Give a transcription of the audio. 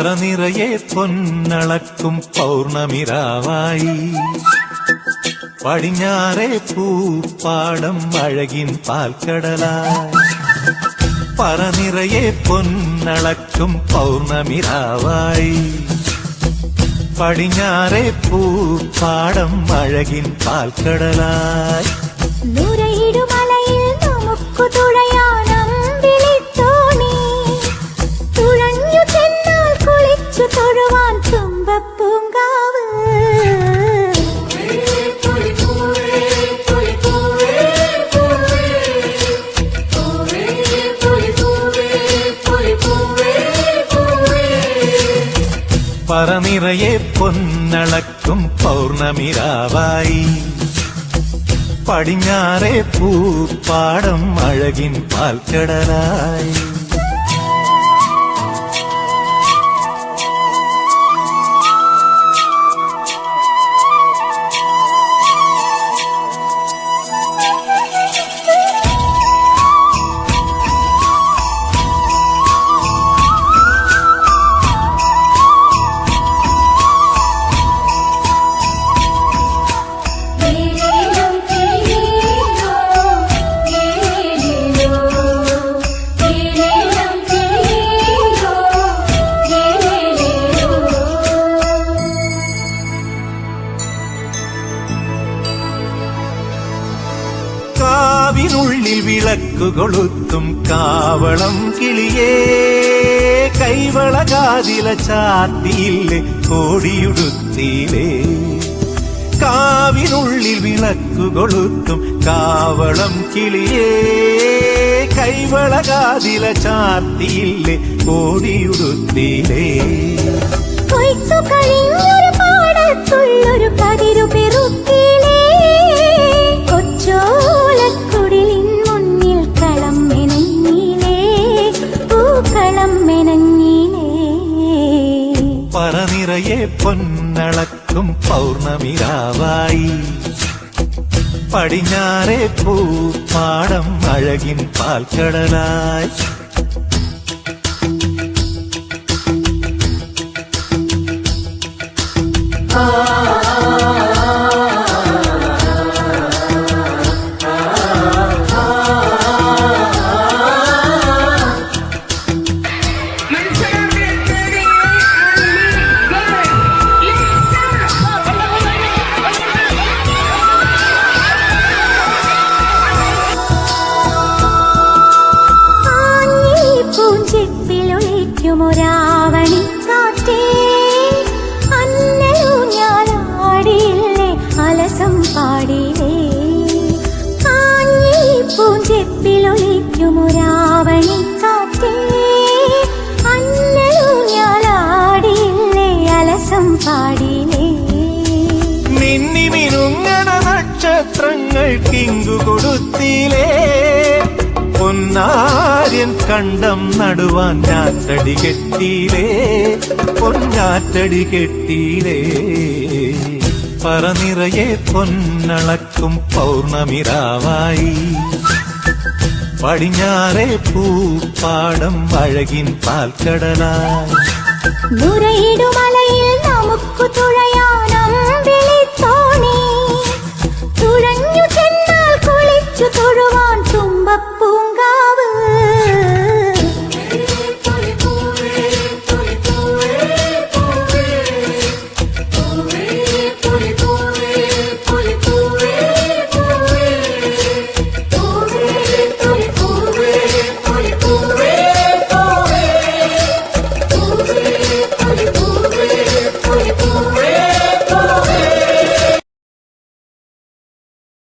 പറനിറയെ പൊന്നളക്കും പൗർണമിരാവായി പടിഞ്ഞാറേ പൂപ്പാടം അഴകിൻ പാൽക്കടലായി പറനിറയെ പൊന്നളക്കും പൗർണമിരാവായി പടിഞ്ഞാറേ പൂപ്പാടം അഴകിൻ പാൽക്കടലായി നൂരയിടുമലയിൽ നമുക്കു തുഴയാനമ്പിളിത്തോണി തുഴഞ്ഞു ചെന്നാൽ കുളിച്ചു തൊഴുവാൻ തുമ്പപ്പൂങ്കാവ് പറനിറയെ പൊന്നളക്കും പൗർണമിരാവായി പടിഞ്ഞാറേ പൂപ്പാടം അഴകിൻ പാൽക്കടലായി കാവിനുള്ളിൽ വിളക്കു കൊളുത്തും കാവളം കിളിയേ കൈവളകാതില ചാത്തിയില്ലേ കോടിയുടുത്തിയിലേ കാവിനുള്ളിൽ വിളക്കു കൊളുത്തും കാവളം കിളിയേ കൈവളകാതില ചാത്തിയില്ലേ കോടിയുടുത്തിയിലേ കൊയ്ത്തു കഴിഞ്ഞൊരു പാടത്തുള്ളൊരു പതിരു പെറുക്കിലേ കൊച്ചോലക്കുടിലിൻ മുന്നിൽ കളം മെനഞ്ഞിലേ പൂക്കളം മെനഞ്ഞിലേ പറനിറയെ പൊന്നളക്കും പൗർണമിരാവായി പടിഞ്ഞാറേ പൂപ്പാടം അഴകിൻ പാൽക്കടലായി പൂഞ്ചെപ്പിലൊളിക്കുമൊരാവണിക്കാറ്റേ അന്നലൂഞ്ഞാലാടിയില്ലേ അലസം പാടിയില്ലേ പൂഞ്ചെപ്പിലൊളിക്കുമൊരാവണിക്കാറ്റേ അന്നലൂഞ്ഞാലാടിയില്ലേ അലസം പാടിയില്ലേ മിന്നി മിനുങ്ങണ നക്ഷത്രങ്ങൾക്കിങ്കു കൊടുത്തിലേ പൊന്നാര്യൻ കണ്ടം നടുവാൻ ഞാറ്റടി കെട്ടിയിലേ പൊന്നാറ്റടി കെട്ടിയിലേ പറനിറയെ പൊന്നളക്കും പൗർണമിരാവായി പടിഞ്ഞാറേ പൂപ്പാടം അഴകിൻ പാൽക്കടലായി നൂരയിടുമലയിൽ നമുക്കു തുഴയാൻ